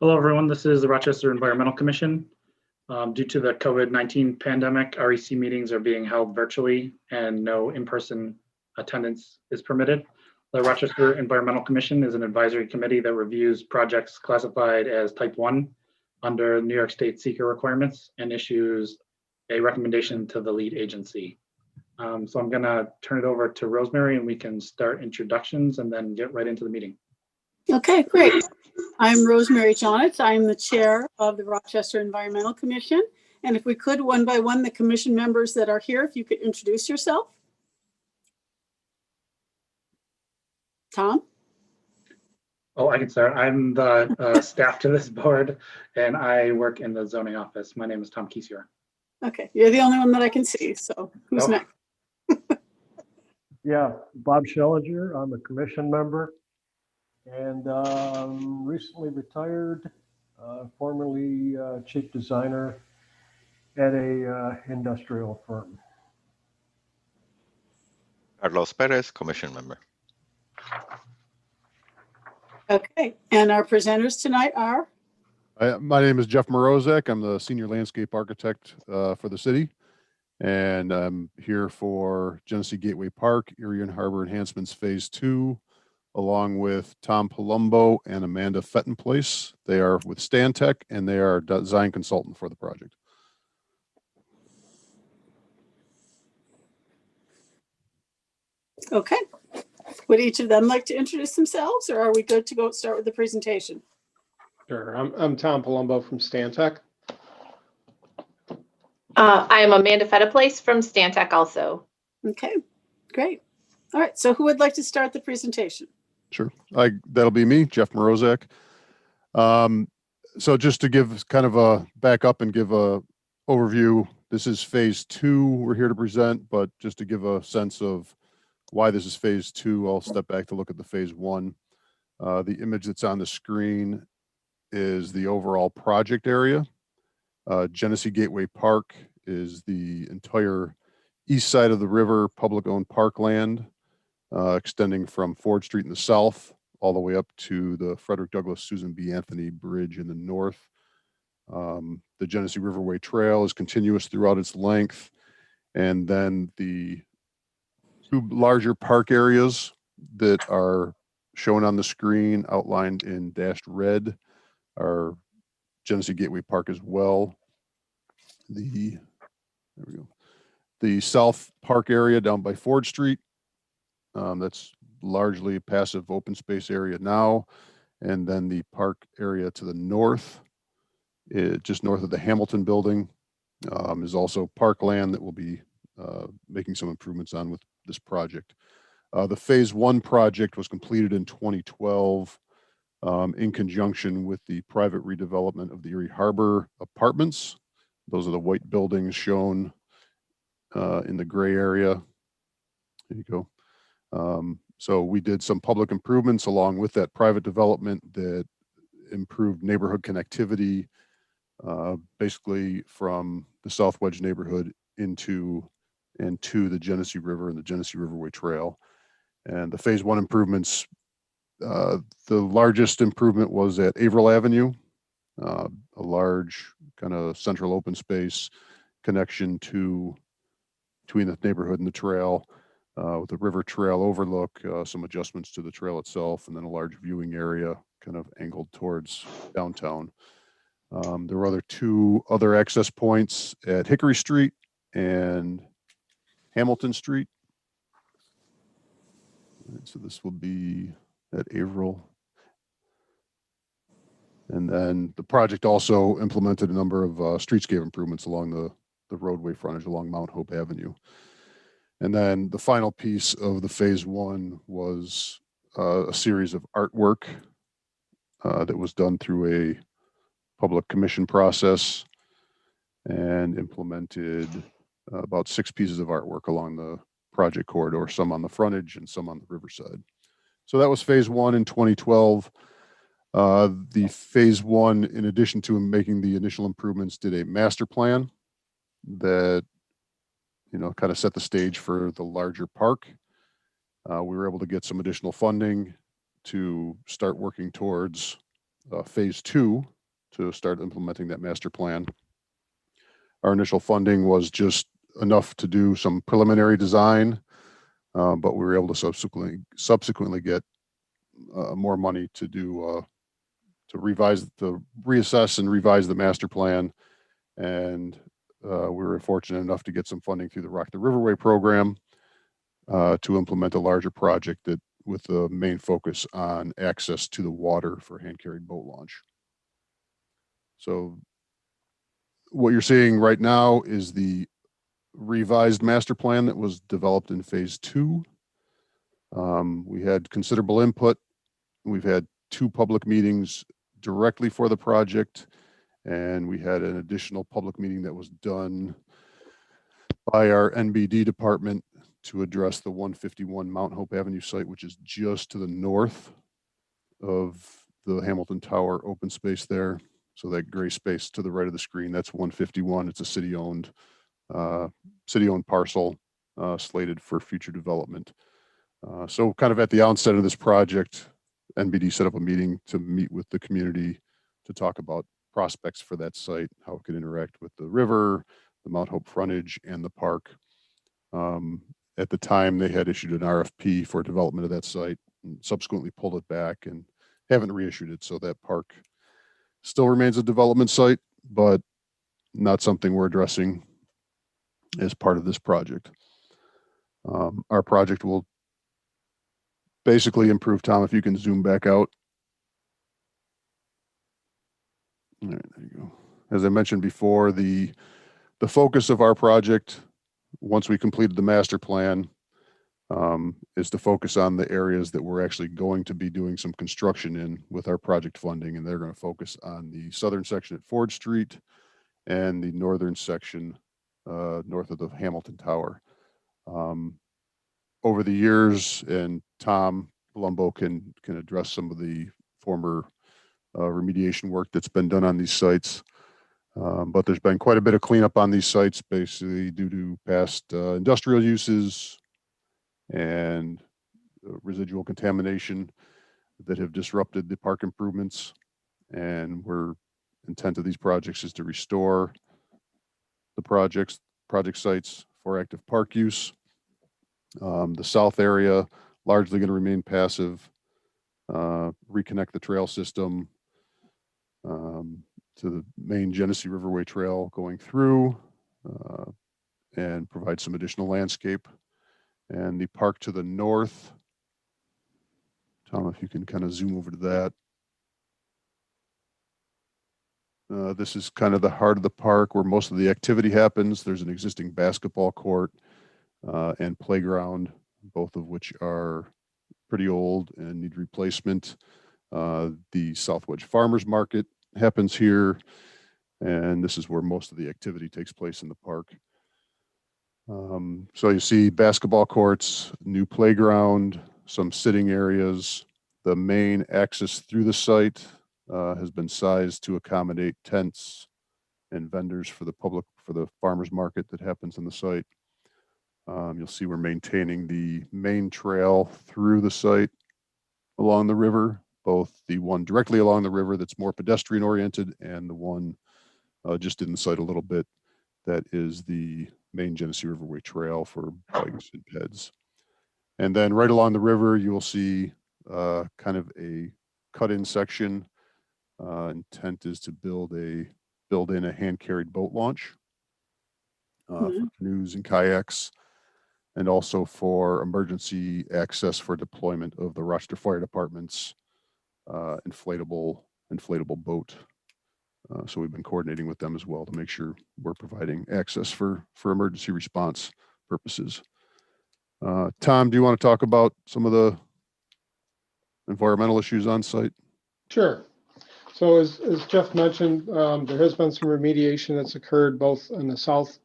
Hello, everyone. This is the Rochester Environmental Commission. Due to the COVID-19 pandemic, REC meetings are being held virtually and no in-person attendance is permitted. The Rochester Environmental Commission is an advisory committee that reviews projects classified as type 1 under New York State seeker requirements and issues a recommendation to the lead agency. So I'm going to turn it over to Rosemary and we can start introductions and then get right into the meeting. Okay, great. I'm Rosemary Jonitz. I'm the chair of the Rochester Environmental Commission. And if we could, one by one, the commission members that are here, if you could introduce yourself. Tom? Oh, I can start. I'm the staff to this board and I work in the zoning office. My name is Tom Kiesier. Okay, you're the only one that I can see. So who's next? Yeah, Bob Schellinger. I'm a commission member and recently retired, formerly chief designer at a industrial firm. Carlos Perez, commission member. Okay, and our presenters tonight are? My name is Jeff Morozek. I'm the senior landscape architect for the city. And I'm here for Genesee Gateway Park, Erie and Harbor Enhancements Phase 2, along with Tom Palumbo and Amanda Fettenplace. They are with Stantec and they are design consultant for the project. Okay. Would each of them like to introduce themselves or are we good to go start with the presentation? Sure. I'm Tom Palumbo from Stantec. I am Amanda Fettenplace from Stantec also. Okay, great. All right, so who would like to start the presentation? Sure, that'll be me, Jeff Morozek. So just to give kind of a back up and give a overview, this is phase 2 we're here to present, but just to give a sense of why this is phase 2, I'll step back to look at the phase 1. The image that's on the screen is the overall project area. Genesee Gateway Park is the entire east side of the river, public-owned parkland, extending from Ford Street in the south all the way up to the Frederick Douglass Susan B. Anthony Bridge in the north. The Genesee Riverway Trail is continuous throughout its length. And then the 2 larger park areas that are shown on the screen, outlined in dashed red, are Genesee Gateway Park as well. There we go. The South Park area down by Ford Street, that's largely a passive open space area now. And then the park area to the north, just north of the Hamilton building, is also parkland that we'll be making some improvements on with this project. The phase 1 project was completed in 2012 in conjunction with the private redevelopment of the Erie Harbor apartments. Those are the white buildings shown in the gray area. There you go. So we did some public improvements along with that private development that improved neighborhood connectivity, basically from the South Wedge neighborhood into and to the Genesee River and the Genesee Riverway Trail. And the phase 1 improvements, the largest improvement was at Averill Avenue, a large kind of central open space connection between the neighborhood and the trail, with a river trail overlook, some adjustments to the trail itself, and then a large viewing area kind of angled towards downtown. There were 2 other access points at Hickory Street and Hamilton Street. So this will be at Averill. And then the project also implemented a number of streetscape improvements along the roadway frontage along Mount Hope Avenue. And then the final piece of the phase 1 was a series of artwork that was done through a public commission process and implemented about 6 pieces of artwork along the project corridor, some on the frontage and some on the riverside. So that was phase 1 in 2012. The phase 1, in addition to making the initial improvements, did a master plan that, kind of set the stage for the larger park. We were able to get some additional funding to start working towards phase 2 to start implementing that master plan. Our initial funding was just enough to do some preliminary design, but we were able to subsequently get more money to do to reassess and revise the master plan. And we were fortunate enough to get some funding through the Rock the Riverway program to implement a larger project that with the main focus on access to the water for hand-carried boat launch. So what you're seeing right now is the revised master plan that was developed in phase 2. We had considerable input. We've had 2 public meetings directly for the project, and we had an additional public meeting that was done by our NBD department to address the 151 Mount Hope Avenue site, which is just to the north of the Hamilton Tower open space there. So that gray space to the right of the screen, that's 151. It's a city-owned parcel slated for future development. So kind of at the outset of this project, NBD set up a meeting to meet with the community to talk about prospects for that site, how it could interact with the river, the Mount Hope frontage, and the park. At the time, they had issued an RFP for development of that site and subsequently pulled it back and haven't reissued it. So that park still remains a development site, but not something we're addressing as part of this project. Our project will basically improve, Tom, if you can zoom back out. All right, there you go. As I mentioned before, the focus of our project, once we completed the master plan, is to focus on the areas that we're actually going to be doing some construction in with our project funding. And they're going to focus on the southern section at Ford Street and the northern section north of the Hamilton Tower. Over the years, and Tom Palumbo can address some of the former remediation work that's been done on these sites. But there's been quite a bit of cleanup on these sites, basically due to past industrial uses and residual contamination that have disrupted the park improvements. And intent of these projects is to restore the project sites for active park use. The south area largely going to remain passive, reconnect the trail system to the main Genesee Riverway Trail going through and provide some additional landscape. And the park to the north, Tom, if you can kind of zoom over to that. This is kind of the heart of the park where most of the activity happens. There's an existing basketball court and playground, both of which are pretty old and need replacement. The South Wedge Farmers Market happens here, and this is where most of the activity takes place in the park. So you see basketball courts, new playground, some sitting areas. The main access through the site has been sized to accommodate tents and vendors for the public, for the farmers market that happens on the site. You'll see we're maintaining the main trail through the site along the river, both the one directly along the river that's more pedestrian oriented and the one just in the site a little bit that is the main Genesee Riverway Trail for bikes and peds. And then right along the river, you will see kind of a cut-in section. Intent is to build in a hand-carried boat launch for canoes and kayaks, and also for emergency access for deployment of the Rochester Fire Department's inflatable boat. So we've been coordinating with them as well to make sure we're providing access for emergency response purposes. Tom, do you want to talk about some of the environmental issues on site? Sure. So as Jeff mentioned, there has been some remediation that's occurred both in the south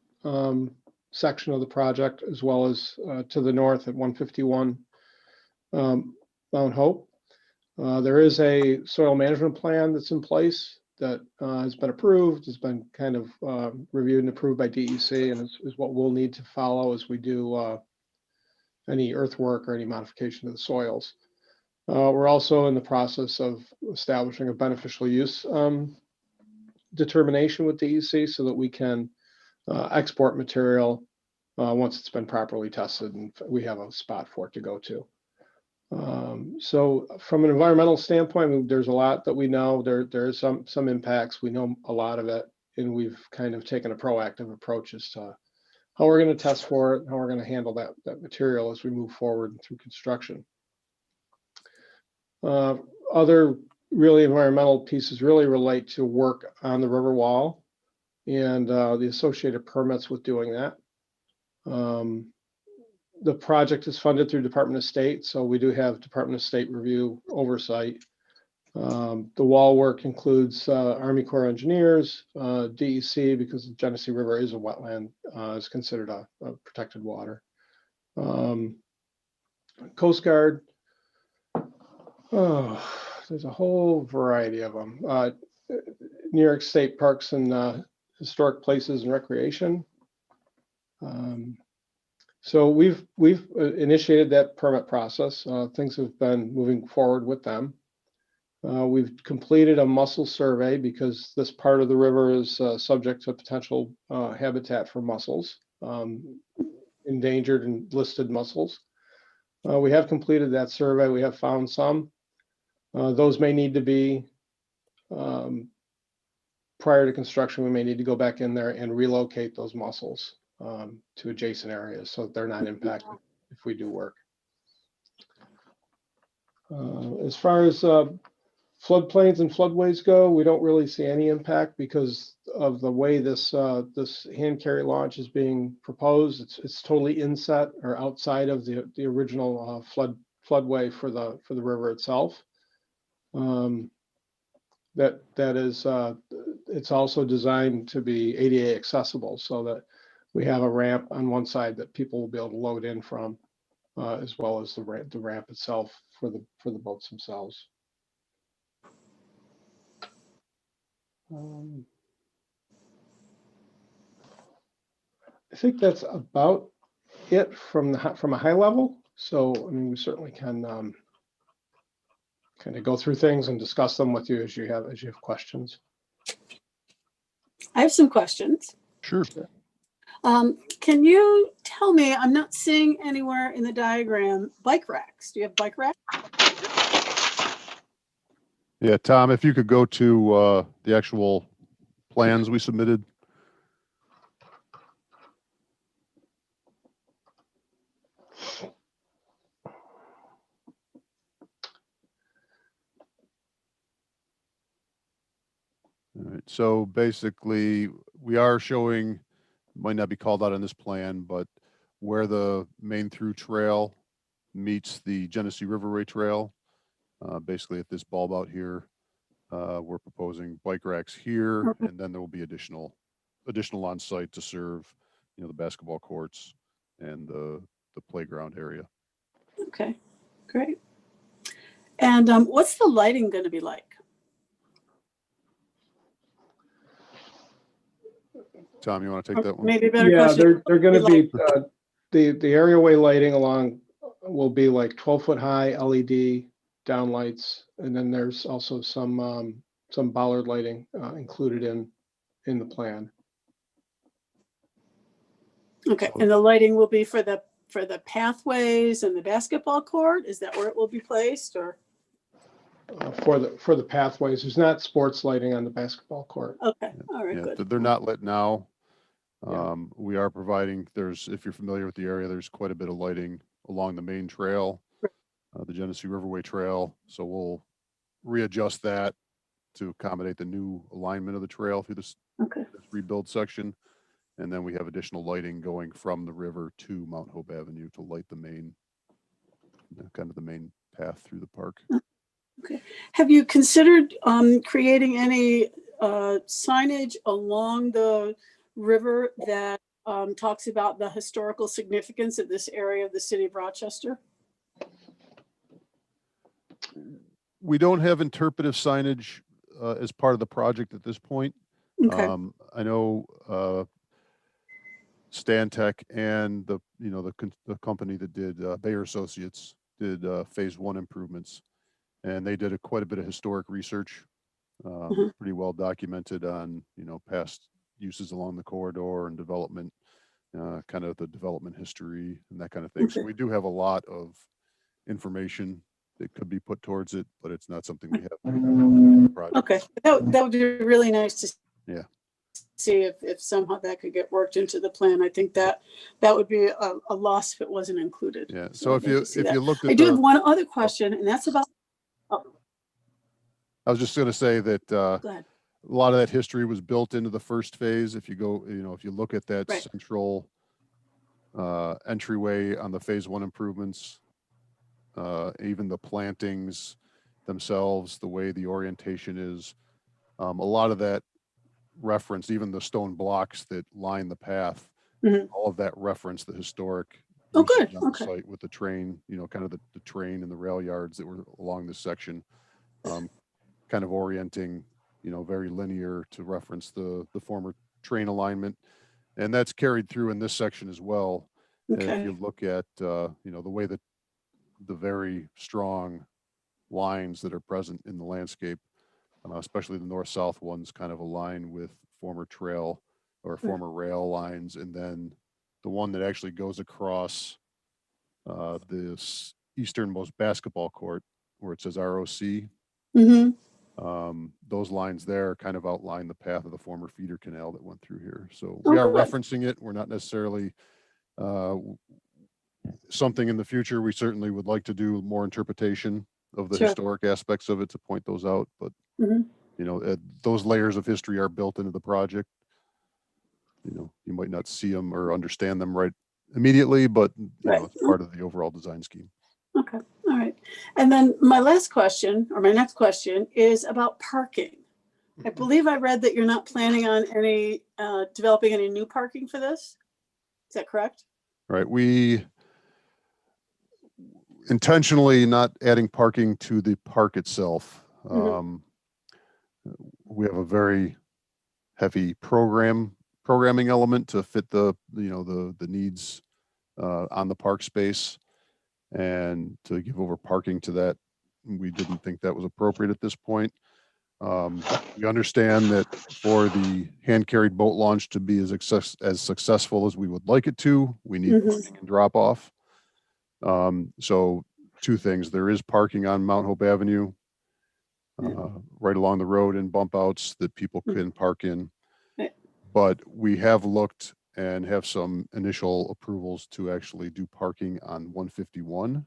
section of the project as well as to the north at 151 Mount Hope. There is a soil management plan that's in place that has been approved, has been kind of reviewed and approved by DEC, and is what we'll need to follow as we do any earthwork or any modification of the soils. We're also in the process of establishing a beneficial use determination with DEC so that we can export material once it's been properly tested and we have a spot for it to go to. So from an environmental standpoint, I mean, there's a lot that we know. There is some impacts. We know a lot of it, and we've kind of taken a proactive approach as to how we're going to test for it, how we're going to handle that material as we move forward through construction. Other really environmental pieces really relate to work on the river wall and the associated permits with doing that. The project is funded through Department of State, so we do have Department of State review oversight. The wall work includes Army Corps of Engineers, DEC, because the Genesee River is a wetland, is considered a protected water. Coast Guard. Oh, there's a whole variety of them. New York State Parks and Historic Places and Recreation. So we've initiated that permit process. Things have been moving forward with them. We've completed a mussel survey because this part of the river is subject to potential habitat for mussels, endangered and listed mussels. We have completed that survey. We have found some. Those may need to be, prior to construction, we may need to go back in there and relocate those mussels to adjacent areas so that they're not impacted if we do work. As far as floodplains and floodways go, we don't really see any impact because of the way this this hand carry launch is being proposed. It's totally inset or outside of the original floodway for the river itself. That is it's also designed to be ADA accessible so that we have a ramp on one side that people will be able to load in from, as well as the ramp itself for the boats themselves. I think that's about it from a high level. So I mean, we certainly can kind of go through things and discuss them with you as you have questions. I have some questions. Sure. Can you tell me, I'm not seeing anywhere in the diagram, bike racks. Do you have bike racks? Yeah, Tom, if you could go to the actual plans we submitted. All right, so basically we are showing, might not be called out on this plan, but where the main through trail meets the Genesee Riverway Trail, basically at this bulb out here, we're proposing bike racks here, and then there will be additional on site to serve, the basketball courts and the playground area. Okay, great. And what's the lighting going to be like? Tom, you want to take that one? Maybe a better Yeah, question. they're going to be the areaway lighting along will be like 12-foot high LED downlights, and then there's also some bollard lighting included in the plan. Okay, and the lighting will be for the pathways and the basketball court? Is that where it will be placed, or? For the pathways, there's not sports lighting on the basketball court. Okay, all right, Yeah, good. they're not lit now. Yeah. We are providing, if you're familiar with the area, there's quite a bit of lighting along the main trail, the Genesee Riverway Trail. So we'll readjust that to accommodate the new alignment of the trail through this rebuild section. And then we have additional lighting going from the river to Mount Hope Avenue to light the main, kind of the main path through the park. Have you considered creating any signage along the river that talks about the historical significance of this area of the city of Rochester? We don't have interpretive signage as part of the project at this point. Okay. I know Stantec and the company that did Bayer Associates did phase 1 improvements, and they did quite a bit of historic research, pretty well documented on past uses along the corridor and development, kind of the development history and that kind of thing. So Okay. we do have a lot of information that could be put towards it, but it's not something we have in the project. Okay, that would be really nice to Yeah. see if somehow that could get worked into the plan. I think that would be a loss if it wasn't included. Yeah. So if I'd like you to see if that. you looked at I do have one other question, and that's about. Oh, I was just going to say that go ahead. a lot of that history was built into the first phase. If you go, if you look at that Right. central entryway on the phase 1 improvements, even the plantings themselves, the way the orientation is, a lot of that reference, even the stone blocks that line the path, all of that reference the historic Oh, good. uses on the Okay. site with the train, kind of the train and the rail yards that were along this section, kind of orienting, very linear to reference the former train alignment. And that's carried through in this section as well. Okay. If you look at, the way that the very strong lines that are present in the landscape, especially the north-south ones, kind of align with former trail or former rail lines. And then the one that actually goes across this easternmost basketball court where it says ROC, those lines there kind of outline the path of the former feeder canal that went through here. So we are good. referencing it. We're not necessarily something in the future. We certainly would like to do more interpretation of the Sure. historic aspects of it to point those out. But, Mhm. those layers of history are built into the project. You might not see them or understand them right immediately, but Right. it's part of the overall design scheme. Okay. All right. And then my next question is about parking. I believe I read that you're not planning on developing any new parking for this. Is that correct? Right. We intentionally not adding parking to the park itself. We have a very heavy programming element to fit the needs on the park space, and to give over parking to that, we didn't think that was appropriate at this point. We understand that for the hand carried boat launch to be as successful as we would like it to, we need parking and drop off. So 2 things: there is parking on Mount Hope Avenue, right along the road, and bump outs that people can park in. Right. But we have looked and have some initial approvals to actually do parking on 151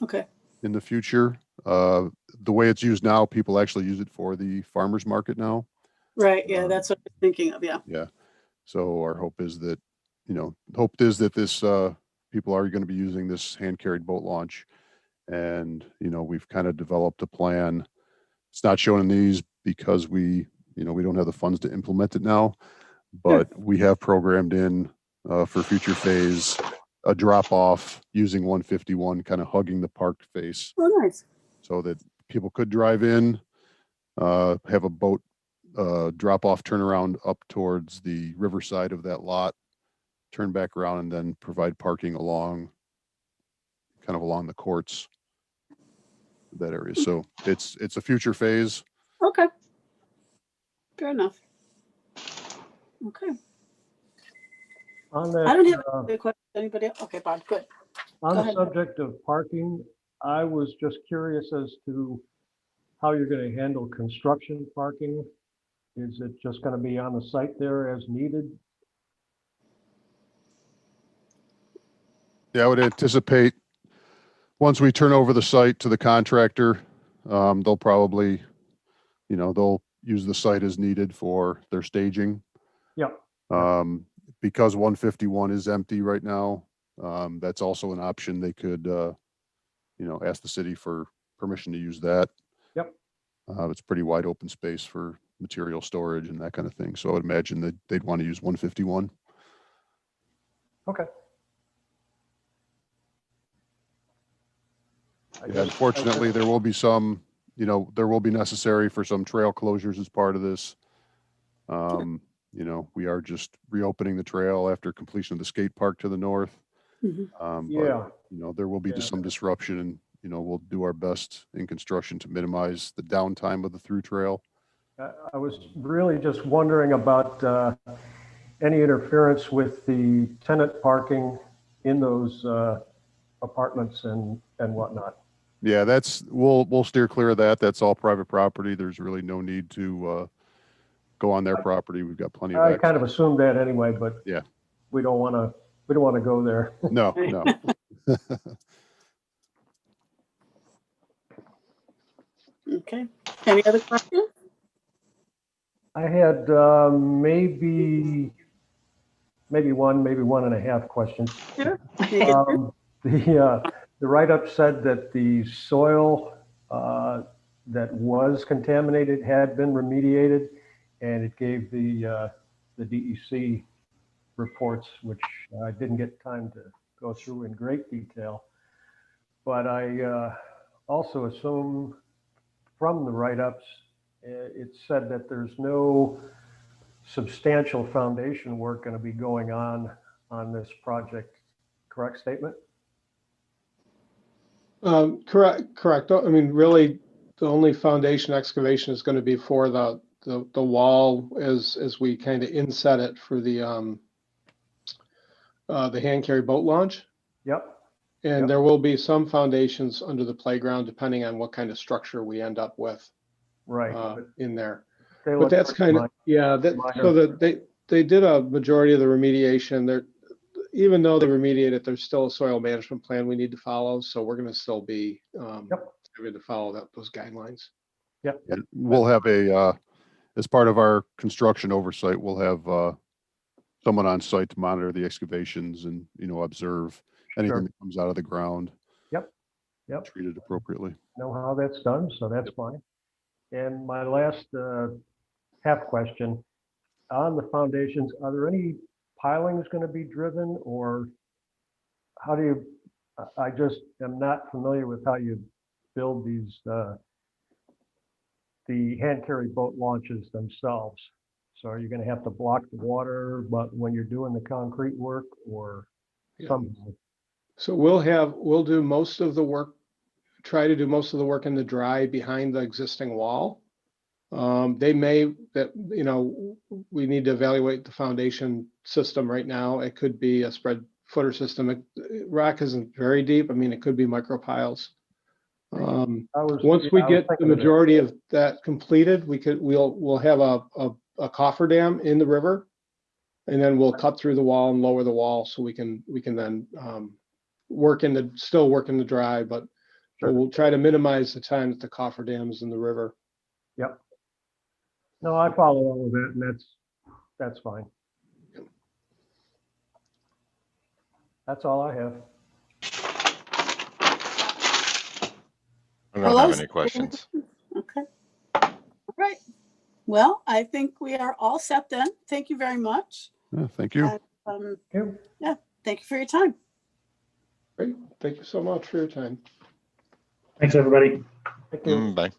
Okay. in the future. The way it's used now, people actually use it for the farmers market now. Right. Yeah, that's what I'm thinking of. Yeah. Yeah. So our hope is that, this, people are going to be using this hand carried boat launch. And, we've kind of developed a plan. It's not shown in these because we don't have the funds to implement it now, but we have programmed in for future phase a drop off using 151, kind of hugging the park face, Oh, nice. so that people could drive in, have a boat drop off turnaround up towards the riverside of that lot, turn back around, and then provide parking along the courts, that area. So it's a future phase. Okay. Fair enough. Okay. On that, I don't have any questions. Anybody else? Okay, Bob, good. on Go the ahead. subject of parking, I was just curious as to how you're going to handle construction parking. Is it just going to be on the site there as needed? Yeah, I would anticipate once we turn over the site to the contractor, they'll probably, they'll use the site as needed for their staging. Yep. Because 151 is empty right now, that's also an option. They could, ask the city for permission to use that. Yep. It's pretty wide open space for material storage and that kind of thing. So I would imagine that they'd want to use 151. Okay. I Yeah, guess- unfortunately, there will be some, there will be necessary for some trail closures as part of this. We are just reopening the trail after completion of the skate park to the north. Mhm. Yeah. But, there will be Yeah. some disruption, and, we'll do our best in construction to minimize the downtime of the through trail. I was really just wondering about any interference with the tenant parking in those apartments and whatnot. Yeah, we'll steer clear of that. That's all private property. There's really no need to go on their property. We've got plenty of I access. kind of assumed that anyway, but Yeah. we don't want to go there. No, Right. no. Okay. Any other questions? I had maybe one and a half questions. Sure. You get through? The write-up said that the soil that was contaminated had been remediated, and it gave the DEC reports, which I didn't get time to go through in great detail. But I also assume from the write-ups, it said that there's no substantial foundation work going to be going on this project. Correct statement? Correct. I mean, really, the only foundation excavation is going to be for the wall as we kind of inset it for the hand carry boat launch. Yep. And Yep. there will be some foundations under the playground, depending on what kind of structure we end up with Right. in there. They But look that's pretty kind of, yeah, so that they did a majority of the remediation there. Even though they remediated, there's still a soil management plan we need to follow. So we're going to still be having to follow those guidelines. Yep. And we'll have as part of our construction oversight, we'll have someone on site to monitor the excavations and, observe anything Sure. that comes out of the ground. Yep. Treat it appropriately. Know how that's done, so that's fine. And my last half question, on the foundations, are there any pilings going to be driven, or how do you, I just am not familiar with how you build these, the hand carry boat launches themselves. So are you going to have to block the water, but when you're doing the concrete work, or Yeah. somehow? So we'll do most of the work, try to do most of the work in the dry behind the existing wall. We need to evaluate the foundation system right now. It could be a spread footer system. Rock isn't very deep. I mean, it could be micro piles. Once we get the majority of that completed, we'll have a coffer dam in the river, and then we'll cut through the wall and lower the wall so we can then still work in the dry, but Sure. we'll try to minimize the time that the coffer dam is in the river. Yep. No, I follow all of that, and that's fine. That's all I have. I don't have any questions. Okay. All right. Well, I think we are all set then. Thank you very much. Yeah, thank you. And, Yep. thank you for your time. Great. Thank you so much for your time. Thanks, everybody. Thank you. Bye.